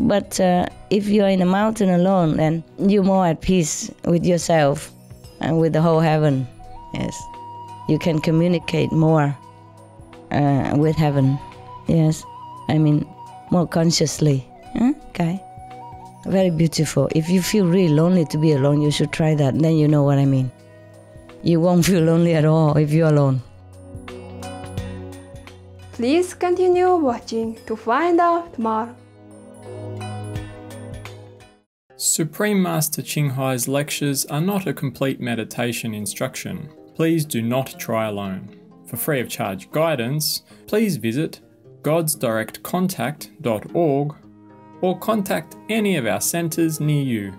But if you're in a mountain alone, then you're more at peace with yourself and with the whole heaven. Yes, you can communicate more with heaven. Yes, I mean more consciously. Okay, very beautiful. If you feel really lonely to be alone, you should try that. Then you know what I mean. You won't feel lonely at all if you're alone. Please continue watching to find out more. Supreme Master Ching Hai's lectures are not a complete meditation instruction. Please do not try alone. For free of charge guidance, please visit godsdirectcontact.org or contact any of our centres near you.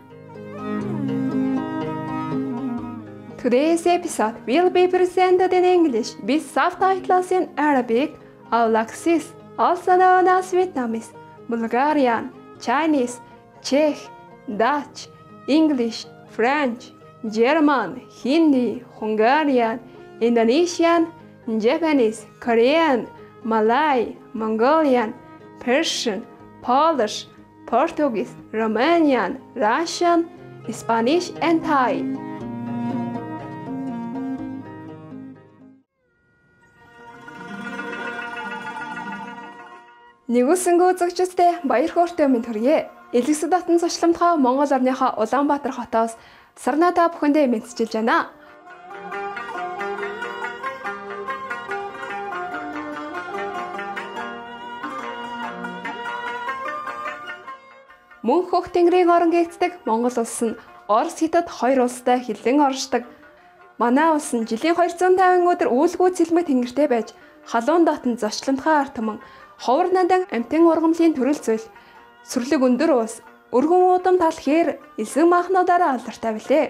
Today's episode will be presented in English with subtitles in Arabic, Alexis, also known as Vietnamese, Bulgarian, Chinese, Czech, Dutch, English, French, German, Hindi, Hungarian, Indonesian, Japanese, Korean, Malay, Mongolian, Persian, Polish, Portuguese, Romanian, Russian, Spanish, and Thai. Нэгүүлсэнгүй үзэгчдээ баяр хөөртэй минь төрье. Илгэсэг дотн зочломтгоо Монгол орныхоо Улаанбаатар хотоос сарна та бүхэндээ мэдчилж байна. Мөн хөх тэнгэрийн орон гэгддэг Монгол улс нь Орос хятад хоёр улстай хилэн оршдог. Манай улс нь жилийн 250 өдөр үүлгүй цэлмэг тэнгэртэй байж халуун дотн зочломтгоо арт түмэн ховор нандан амтын ургамлын төрөл зүйл сүрлэг өндөр уус өргөн удам тал хээр элсэн махнуудаараа алдартай билээ.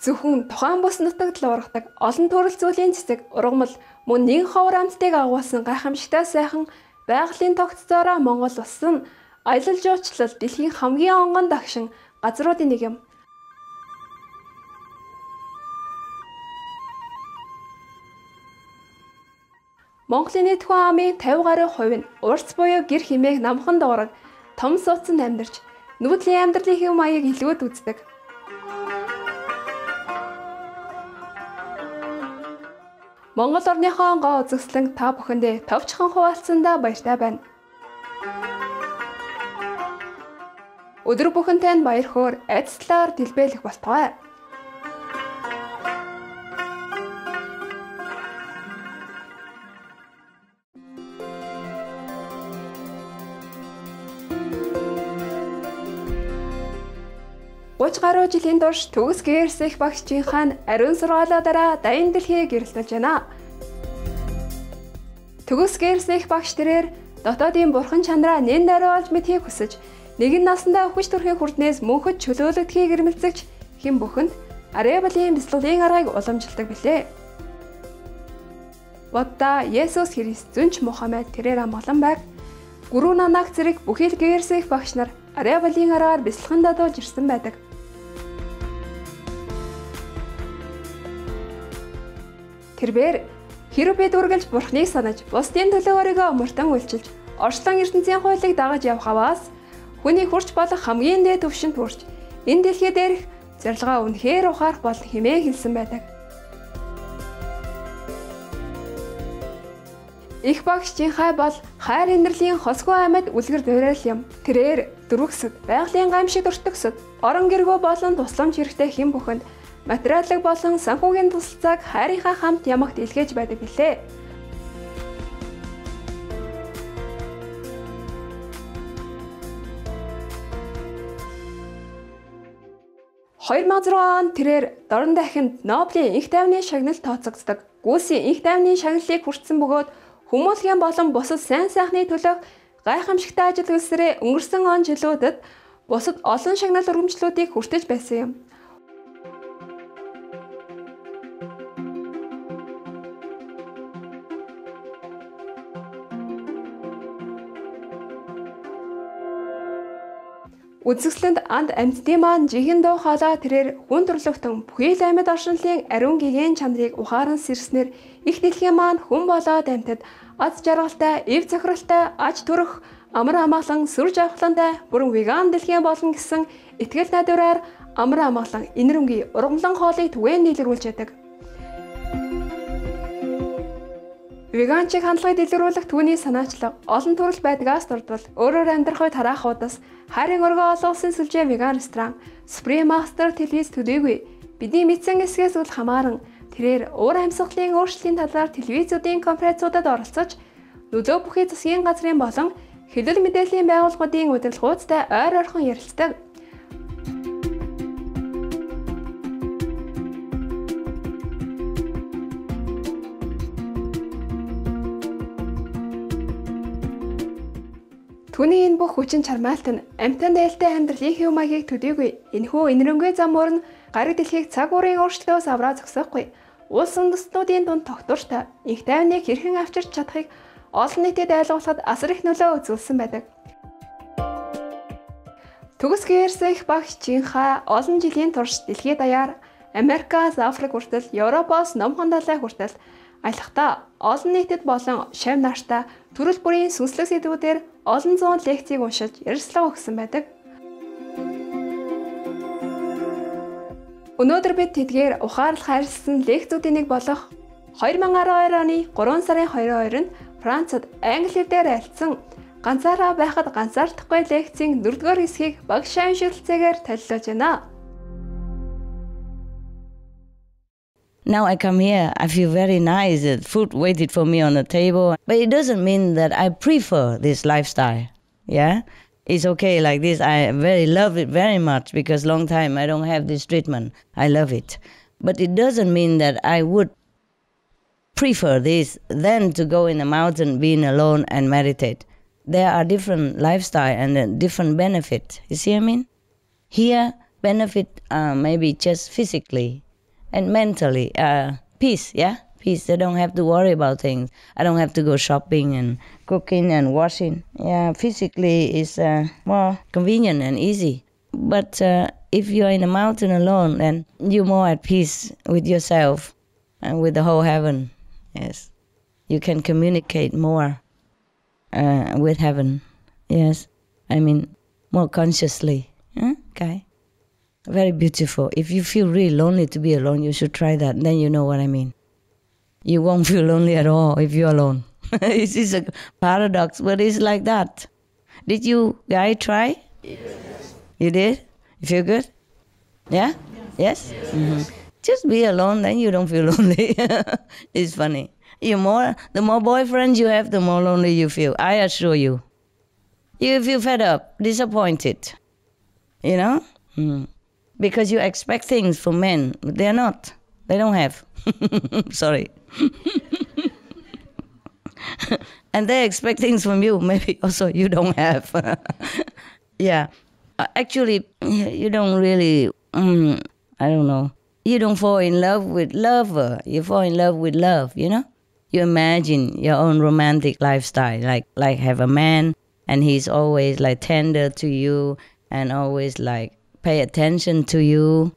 Зөвхөн тухайн бус нутагт л ургадаг олон төрөл зүйлийн цэцэг ургамал мөн нэг ховор амттыг агуулсан гайхамшигтай сайхан байгалийн тогтцоороо Монгол улс нь аялал жуулчлал дэлхийн хамгийн онгон дагшин газруудын нэг юм. Монголын нийт хүн амын 50 гаруй хувь нь урц буюу гэр хэмээх намхан дуураг том суудсанд амьдарч нүүдлийн амьдралын хэв маяг илгүүд үздэг. Монгол орныхоо гоо үзэсгэлэн та бүхэндээ товчхон хуваалцсандаа баяртай байна. Өдөр бүхэнтэй нь баяр хөөр айцлаар дэлбэлэх болтугай. Гаруй жилийн турш төгс гэрсэх багш Чing Hai ариун сургаалаа дараа дайны дэлхийг гэрэлтэлж байна. Төгс гэрсэх багш тэрээр дотоодын бурхан чанараа нэн даруйлж мэдхийг хүсэж нэгэн насандаа өвч төрхийн хүрднээс мөнхөд чөлөөлөгдөхийг эрмэлзэж хэн бүхэнд Араблийн бяцлагын аргыг уламжилдаг билээ. Будда, Есүс Христ, Зүнч Мухаммед тэрээр амгалан байг Гүрүү Нанак зэрэг бүхий л гэрсэх багш нар Араблийн аргаар бяцлаган дадуулж ирсэн байдаг. Тэрээр хэрэв бид үргэлж бурхныг санаж, бусдын төлөө өөрийгөө мөртөн үйлчилж, орчлон ертөнцийн хуулийг дагаж явах аваас хүний хүрч болох хамгийн дээд түвшинд хүрч, энэ дэлхий дээрх зорилгоо үнэхээр ухаарах болно хэмээн хэлсэн байдаг. Их багш Ching Hai бол хайр инэрлийн хосгүй амьд үлгэр дуурайл юм. Тэрээр дөрвөсөд, байгалийн гамшигт өртөгсөд, орон гэргөө болон тусламж хэрэгтэй хэн бүхэнд материалыг болон санхүүгийн тусалцааг хайрынхаа хамт ямагт илгээж байдаг билээ. (2006) онд тэрээр дорн дахинд Нобелийн энх тайвны шагналд тооцогддог. Гүйсийн энх тайвны шагналыг хүртсэн бөгөөд хүмүүлгийн болон бусад сайн сайхны төлөөх гайхамшигтай ажил үйлсээрээ өнгөрсөн он жилүүдэд бусад олон шагнал өргөмжлүүдийг хүртэж байсан юм. Үзэсгэлэнд анд амьтдын маань жихэн дуу хоолой тэрээр хүн төрлөختөн бүхий л амьд оршинлын ариун гэгээн чанарыг ухаан сэрснэр их дэлхийн маань хүн болоод амьтад аз жаргалтай, эв цохиролтой, аж төрөх, амар амгалан, сүр жавхлантай бүрэн веган дэлхийн болно гэсэн итгэл найдвараар амар амгалан, инэрэнгийн ургамлан хоолыг түгээн нийлэрүүлж яадаг. Веганчиг хандлагыг дэлгэрүүлэх түүний санаачлаг олон төрөл байдгаас дурдвал өөрөөр амьдрах үед тараах удас хайрын өргөө олон улсын сүлжээ веган ресторан Supreme Master телевиз төдийгүй бидний мэдсэн эсгээс үл хамааран тэрээр уур амьсгалын өөрчлөлийн талаар телевизүүдийн конференцуудад оролцож нөлөө бүхий засгийн газрын болон хэлэл мэдээллийн байгууллагуудын удирдлагуудтай ойр ойрхон ярилцдаг. Түүний энэ бүх хүчин чармаалт нь амьтан дээлтэй амьдралын хэв маягийг төдийгүй энэхүү инэрэнгүй зам мөрн гариг дэлхийг цаг уурын өөрчлөлтөөс авраа зогсоохгүй. Улс үндэстнүүдийн дунд тогтвортой их тайвныг хэрхэн авчирч чадахыг олон нийтэд ойлгуулахад асар их нөлөө үзүүлсэн байдаг. Төгс гэрсэх багш Чин Хай олон жилийн турш дэлхийд даяар Америкаас Африк хүртэл, Европоос Ном хандалай хүртэл аялахдаа олон нийтэд болон шав нааштай төрөл бүрийн сүнслэг сэдвүүдээр олон зуун лекцийг уншиж ярилцлага өгсөн байдаг. Өнөөдөр бид тэдгээр ухаарлах харилцсан лекцүүдийн нэг болох 2012 оны 3 сарын 22-нд Францад англи хэлээр альцсан ганцаараа байхад ганцаардахгүй лекцийн 4-р хэсгийг багш шавшилцээгээр танилцуулж байна. Now I come here, I feel very nice. The food waited for me on the table. But it doesn't mean that I prefer this lifestyle. Yeah? It's okay like this. I love it very much because long time I don't have this treatment. I love it. But it doesn't mean that I would prefer this than to go in the mountain, being alone and meditate. There are different lifestyle and different benefits. You see what I mean? Here, benefit maybe just physically and mentally, peace, yeah? Peace. I don't have to worry about things. I don't have to go shopping and cooking and washing. Yeah, physically it's more convenient and easy. But if you're in a mountain alone, then you're more at peace with yourself and with the whole heaven. Yes. You can communicate more with heaven. Yes. I mean, more consciously. Okay. Very beautiful. If you feel really lonely to be alone, you should try that. Then you know what I mean. You won't feel lonely at all if you're alone. It is a paradox, but it's like that. Did you guys try? Yes. You did? You feel good? Yeah? Yes? Mm-hmm. Just be alone, then you don't feel lonely. It's funny. The more boyfriends you have, the more lonely you feel. I assure you. You feel fed up, disappointed. You know? Mm. Because you expect things from men. They're not. They don't have. Sorry. And they expect things from you. Maybe also you don't have. Yeah. Actually, you don't really, I don't know. You don't fall in love with love. You fall in love with love, you know? You imagine your own romantic lifestyle. Like have a man and he's always like tender to you and always like pay attention to you,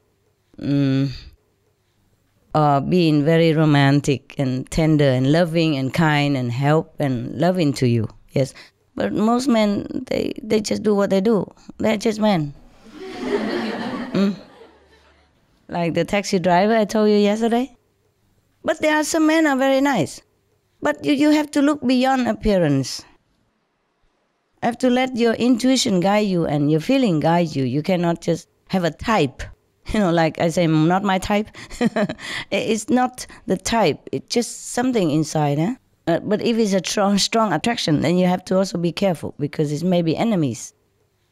or being very romantic and tender and loving and kind and help and loving to you. Yes, but most men, they just do what they do. They're just men. Like the taxi driver I told you yesterday. But there are some men are very nice. But you have to look beyond appearance. Have to let your intuition guide you and your feeling guide you. You cannot just have a type. You know, like I say, not my type. It's not the type. It's just something inside. But if it's a strong attraction, then you have to also be careful because it's maybe enemies.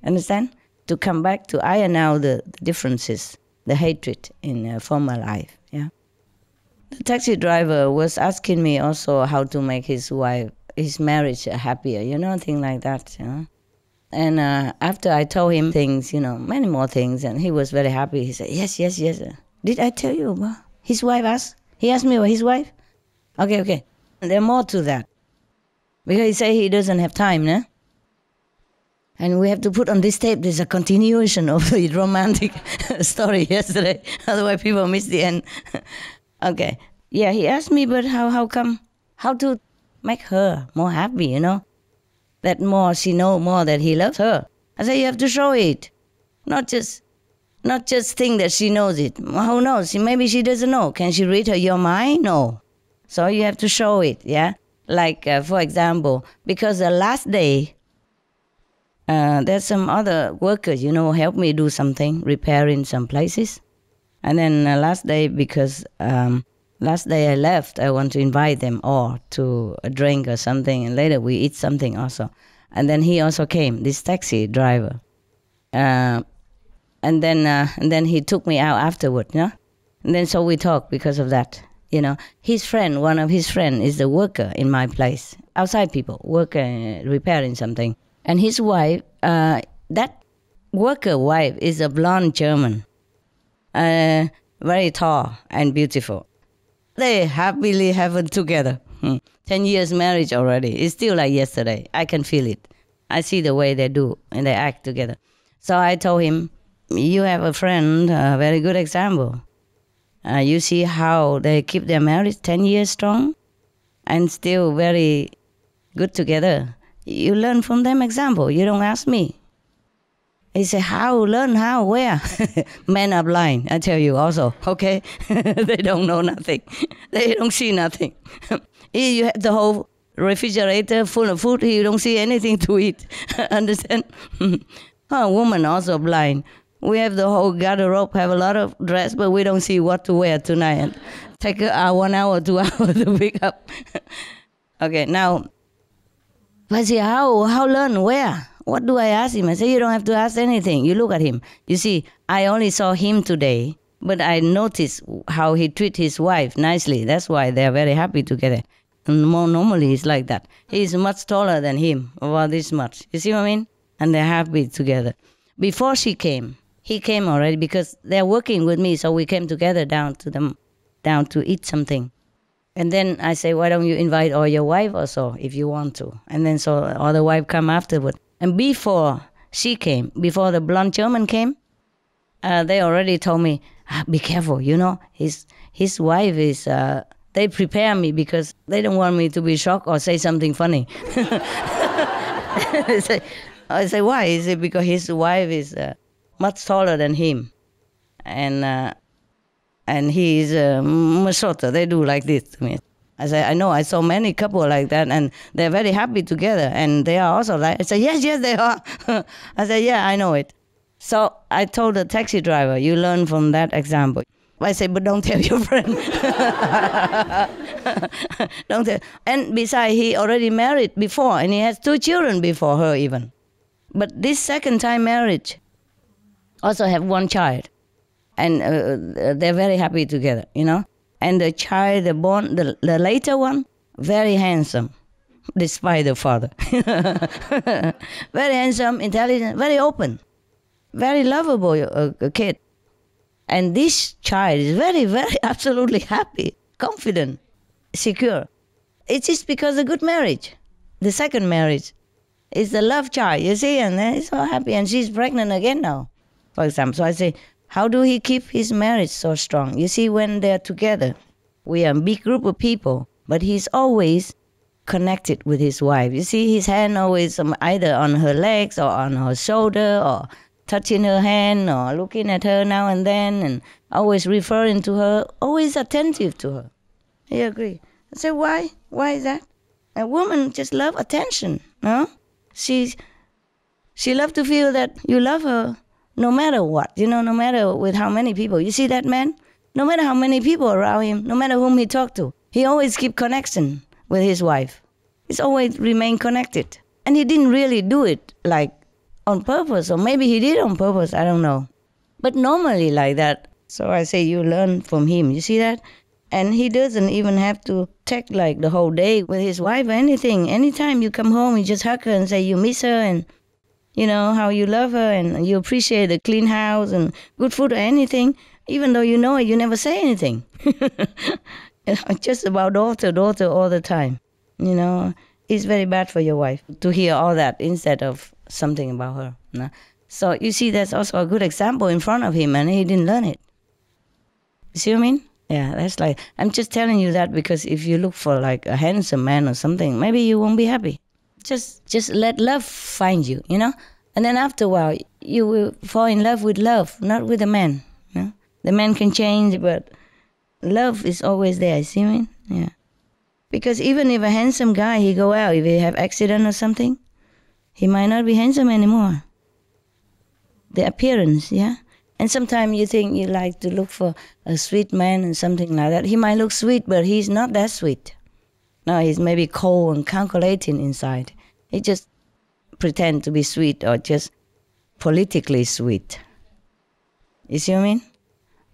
Understand? To come back to iron out the differences, the hatred in former life. Yeah. The taxi driver was asking me also how to make his marriage happier, you know, things like that, you know. And after I told him things, you know, many more things, and he was very happy. He said, yes. Did I tell you about his wife asked? He asked me about his wife? Okay. There's more to that. Because he said he doesn't have time, no? And we have to put on this tape, there's a continuation of the romantic story yesterday. Otherwise people miss the end. Okay. Yeah, he asked me, but how to make her more happy, you know? That more she know more that he loves her. I said, you have to show it. Not just think that she knows it. Who knows? Maybe she doesn't know. Can she read your mind? No. So you have to show it, yeah? Like, for example, because the last day, there's some other workers, you know, help me do something, repairing some places. And then last day, because last day I left, I want to invite them all to a drink or something, and later we eat something also. And then he also came, this taxi driver. And then he took me out afterward, you know? And then so we talked because of that, you know. His friend, one of his friends, is the worker in my place. Outside people, worker repairing something. And his wife, that worker wife is a blonde German, very tall and beautiful. They happily have it together. 10 years marriage already. It's still like yesterday. I can feel it. I see the way they do and they act together. So I told him, you have a friend, a very good example. You see how they keep their marriage 10 years strong and still very good together. You learn from them example. You don't ask me. He said, how? Learn how? Where? Men are blind, I tell you also, okay? They don't know nothing. They don't see nothing. You have the whole refrigerator full of food, you don't see anything to eat. Understand? A woman also blind. We have the whole garderobe, have a lot of dress, but we don't see what to wear tonight. And take 1 hour, 2 hours to pick up. Okay, now, I say, how learn? Where? What do I ask him? I say, you don't have to ask anything. You look at him. You see, I only saw him today, but I noticed how he treats his wife nicely. That's why they're very happy together. And more normally, it's like that. He's much taller than him, about this much. You see what I mean? And they're happy together. Before she came, he came already because they're working with me, so we came together down to eat something. And then I say, why don't you invite all your wife also, if you want to? And then so all the wife come afterward. And before she came, before the blonde German came, they already told me, be careful, you know, his wife is, they prepare me because they don't want me to be shocked or say something funny. I say, why? Is it because his wife is much taller than him? And he is much shorter. They do like this to me. I say, I know, I saw many couple like that, and they're very happy together, and they are also like, I say, yes, they are. I say, yeah, I know it. So I told the taxi driver, you learn from that example. I say, but don't tell your friend. Don't tell. And besides, he already married before, and he has 2 children before her even. But this second time marriage also have 1 child. And they're very happy together, you know. And the child, the later one, very handsome, despite the father. Very handsome, intelligent, very open, very lovable kid. And this child is very, very absolutely happy, confident, secure. It's just because of good marriage. The second marriage is the love child, you see, and he's so happy. And she's pregnant again now, for example. So I say, how do he keep his marriage so strong? You see, when they're together, we are a big group of people, but he's always connected with his wife. You see, his hand always either on her legs or on her shoulder or touching her hand or looking at her now and then and always referring to her, always attentive to her. You agree? I say, why? Why is that? A woman just love attention, no? She loves to feel that you love her. No matter what, you know, no matter with how many people. You see that man? No matter how many people around him, no matter whom he talked to, he always keep connection with his wife. He's always remain connected. And he didn't really do it like on purpose, or maybe he did on purpose, I don't know. But normally like that. So I say you learn from him, you see that? And he doesn't even have to take like the whole day with his wife or anything. Anytime you come home, you just hug her and say you miss her and you know, how you love her and you appreciate the clean house and good food or anything. Even though you know it, you never say anything. Just about daughter all the time. You know, it's very bad for your wife to hear all that instead of something about her. No? So you see, that's also a good example in front of him, and he didn't learn it. You see what I mean? Yeah, that's like, I'm just telling you that because if you look for like a handsome man or something, maybe you won't be happy. Just let love find you, you know? And then after a while, you will fall in love with love, not with a man. You know? The man can change, but love is always there, you see what I mean? Yeah. Because even if a handsome guy, he go out, if he have accident or something, he might not be handsome anymore. The appearance, yeah? And sometimes you think you like to look for a sweet man and something like that. He might look sweet, but he's not that sweet. No, he's maybe cold and calculating inside. He just pretend to be sweet or just politically sweet. You see what I mean?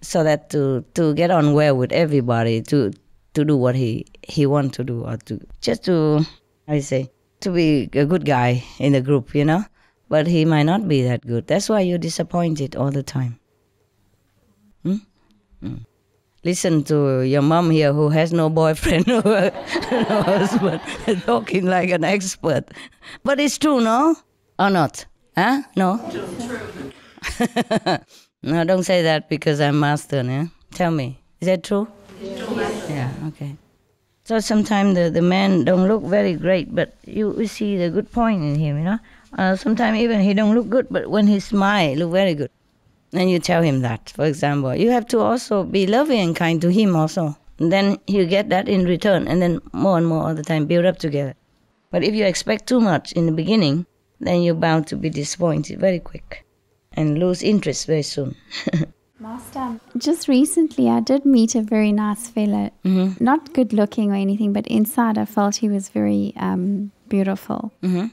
So that to get on well with everybody, to do what he want to do, or to be a good guy in the group, you know? But he might not be that good. That's why you're disappointed all the time. Listen to your mom here who has no boyfriend or no husband, talking like an expert. But it's true, no? Or not? Huh? No? True. No, don't say that because I'm master, yeah? Tell me. Is that true? Yeah, okay. So sometimes the man don't look very great, but you see the good point in him, you know? Sometimes even he don't look good, but when he smile, look very good. And you tell him that, for example. You have to also be loving and kind to him also. And then you get that in return, and then more and more all the time build up together. But if you expect too much in the beginning, then you're bound to be disappointed very quick and lose interest very soon. Master, just recently I did meet a very nice fellow. Mm-hmm. Not good looking or anything, but inside I felt he was very beautiful. Mm-hmm.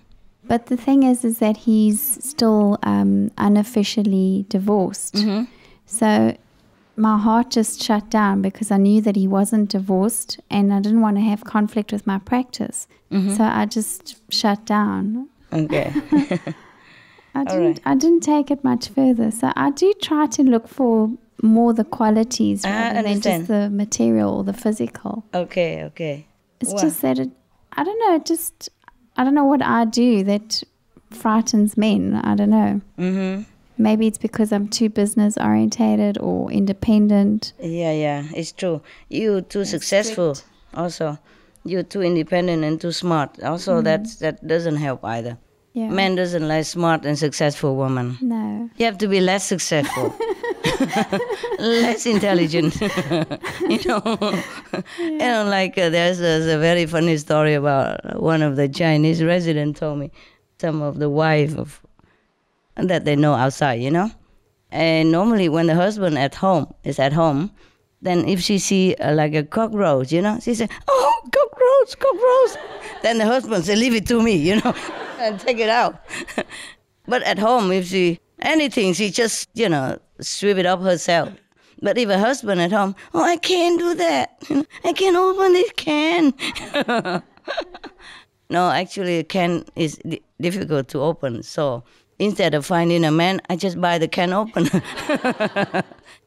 But the thing is that he's still unofficially divorced. Mm-hmm. So my heart just shut down because I knew that he wasn't divorced and I didn't want to have conflict with my practice. Mm-hmm. So I just shut down. Okay. I didn't take it much further. So I do try to look for more the qualities rather than just the material or the physical. Okay. It's just that I don't know, I don't know what I do that frightens men. I don't know. Mm-hmm. Maybe it's because I'm too business orientated or independent. Yeah, it's true. You're too successful strict. Also. You're too independent and too smart. Also, that doesn't help either. Yeah. Man doesn't like smart and successful woman. No. You have to be less successful. Less intelligent. You know, like there's a very funny story about one of the Chinese residents told me some of the wife of that they know outside, you know. And normally when the husband is at home, then if she see like a cockroach, you know, she say, "Oh, cockroach." Then the husband say, "Leave it to me," you know, and take it out. But at home, if she anything, she just, you know, sweep it up herself. But if a husband at home, "Oh, I can't do that. I can't open this can." No, actually, a can is difficult to open. So instead of finding a man, I just buy the can opener.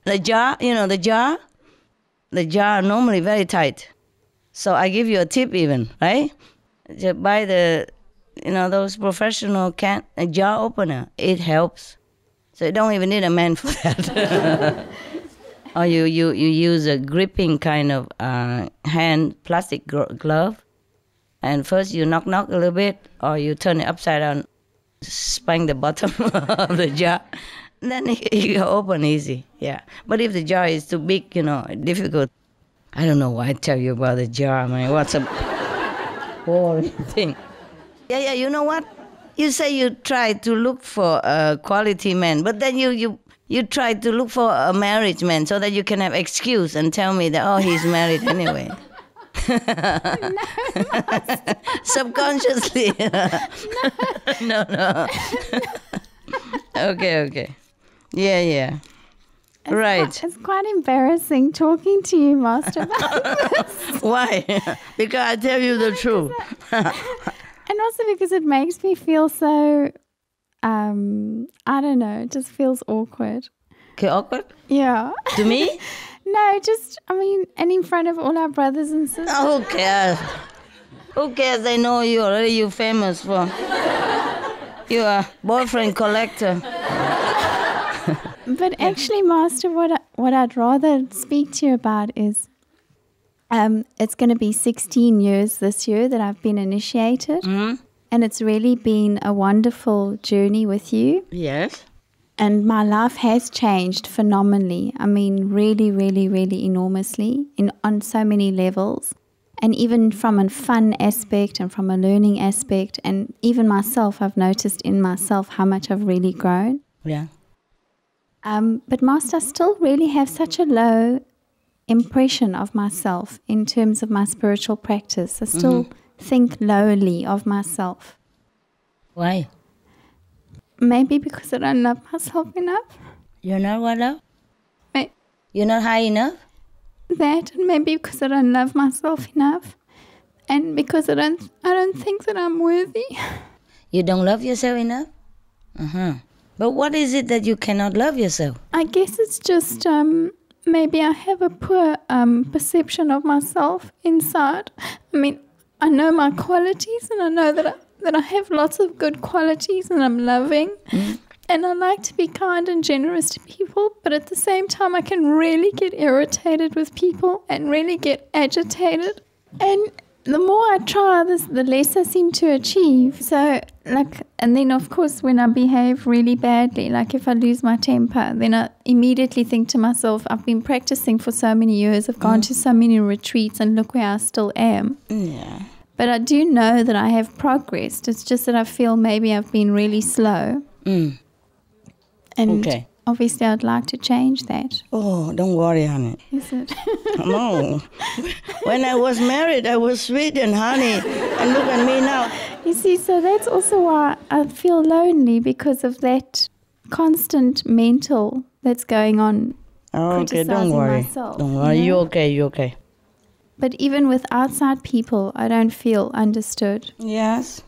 The jar, you know, the jar normally very tight. So I give you a tip even, right? Just buy those professional jar opener. It helps. So you don't even need a man for that. Or you use a gripping kind of hand plastic glove. And first you knock a little bit, or you turn it upside down, spang the bottom of the jar. Then you open easy, yeah. But if the jar is too big, you know, difficult. I don't know why I tell you about the jar. I mean, what's a boring thing? Yeah, you know what? You say you try to look for a quality man, but then you try to look for a marriage man so that you can have excuse and tell me that, oh, he's married anyway. Subconsciously. No. Okay. Yeah. Right. It's quite embarrassing talking to you, Master, about this. Why? Because I tell you the truth. And also because it makes me feel so, I don't know, it just feels awkward. Okay, awkward? Yeah. To me? No, and in front of all our brothers and sisters. Oh, who cares? Who cares? They know you already. You're famous for. You are boyfriend collector. But actually, Master, what I'd rather speak to you about is it's going to be 16 years this year that I've been initiated. Mm-hmm. And it's really been a wonderful journey with you. Yes. And my life has changed phenomenally. I mean, really, really, really enormously on so many levels. And even from a fun aspect and from a learning aspect. And even myself, I've noticed in myself how much I've really grown. Yeah. But Master, I still really have such a low impression of myself in terms of my spiritual practice. I still think lowly of myself. Why? Maybe because I don't love myself enough. You're not what love? May- You're not high enough? That, and maybe because I don't love myself enough. And because I don't think that I'm worthy. You don't love yourself enough? But what is it that you cannot love yourself? I guess it's just maybe I have a poor perception of myself inside. I mean, I know my qualities, and I know that I have lots of good qualities, and I'm loving. And I like to be kind and generous to people, but at the same time, I can really get irritated with people and really get agitated. And the more I try, the less I seem to achieve. So, and then of course, when I behave really badly, like if I lose my temper, then I immediately think to myself, I've been practicing for so many years, I've gone to so many retreats, and look where I still am. Yeah. But I do know that I have progressed. It's just that I feel maybe I've been really slow. And obviously I'd like to change that. Oh, don't worry, honey. Is it? No. When I was married, I was sweet and honey. And look at me now. You see, so that's also why I feel lonely, because of that constant mental that's going on. Oh, okay, don't worry. Myself, don't worry. You're okay, you're okay. But even with outside people, I don't feel understood. Yes.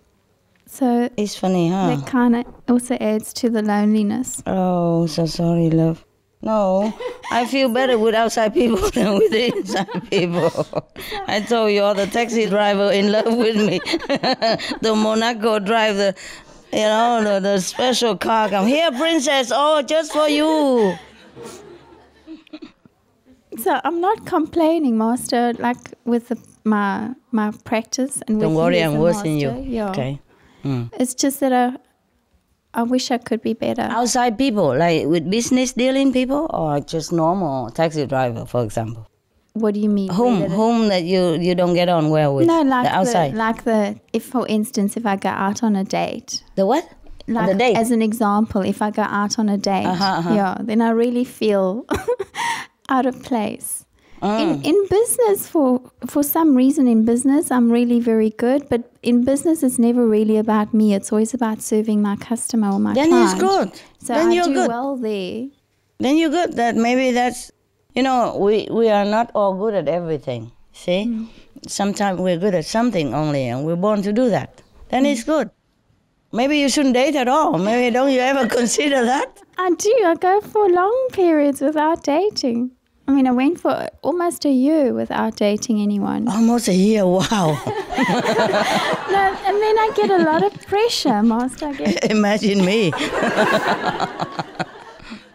So it's funny, huh? That kind of also adds to the loneliness. Oh, so sorry, love. No, I feel better with outside people than with the inside people. I told you, the taxi driver in love with me. The Monaco drive, the special car come. Here, princess, just for you. So I'm not complaining, Master, like with my practice. And don't with worry, you I'm worse than you. Yeah. Okay. It's just that I wish I could be better. Outside people, like with business dealing people, or just normal taxi driver, for example? What do you mean? Whom that you don't get on well with? No, like the outside. if for instance, if I go out on a date. The what? Like, the date? As an example, if I go out on a date, then I really feel out of place. In business, for some reason in business, I'm really very good. But in business, it's never really about me. It's always about serving my customer or my client. Then it's good. So then I do good. well there. Then you're good. That maybe that's, we are not all good at everything. See? Sometimes we're good at something only, and we're born to do that. Then it's good. Maybe you shouldn't date at all. Maybe don't you ever consider that? I do. I go for long periods without dating. I mean, I went for almost a year without dating anyone. Almost a year, wow. No, and then I get a lot of pressure, Master. Imagine me.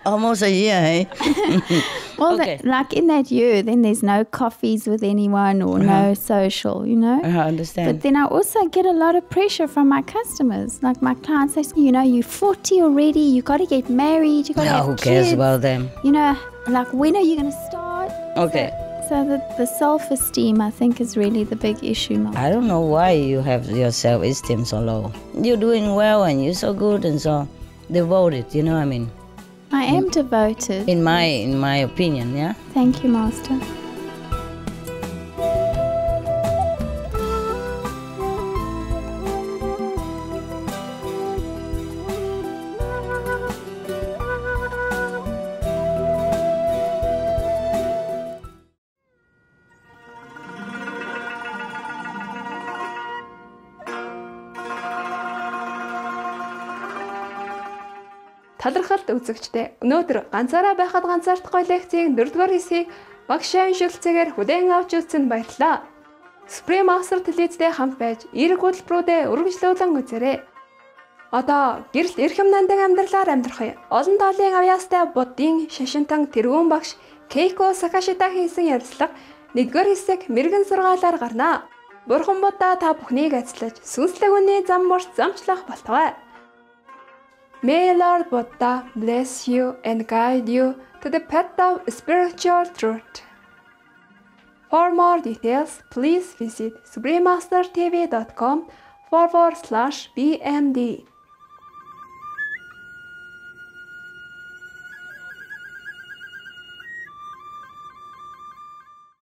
Almost a year, eh? Well, like in that year, then there's no coffees with anyone or no social, I understand. But then I also get a lot of pressure from my customers. Like my clients say, you're 40 already, you got to get married, you got to have who kids. Cares about them? Like when are you going to start? Okay. So the self-esteem, I think, is really the big issue now. I don't know why you have your self-esteem so low. You're doing well and you're so good and so devoted, you know what I mean? I am devoted. In my opinion, yeah? Thank you, Master. Талархалт үзэгчдээ өнөөдөр ганцаараа байхад ганцаардахгүй лекцийн 4-р хэсгийг багш шилжүүлцээгээр хүлээн авч үзсэнд баярлалаа. Supreme Master телевизтэй хамт байж эерэг хөтөлбөрүүдэд үргэлжлүүлэн үзээрэй. Одоо гэрэлт эрх юмнандаг амьдралаар амьдрах олон талын авьяастай Буддын шашинтан тэргүүн багш Кейко Сакашита хийсэн ярилцлага 1-р хэсэг мэрэгэн сургаалаар гарнаа. Бурхан Будда та бүхнийг эзлэж сүнслэг үнний зам морч замчлах болтугай. May Lord Buddha bless you and guide you to the path of spiritual truth. For more details, please visit suprememastertv.com/BMD.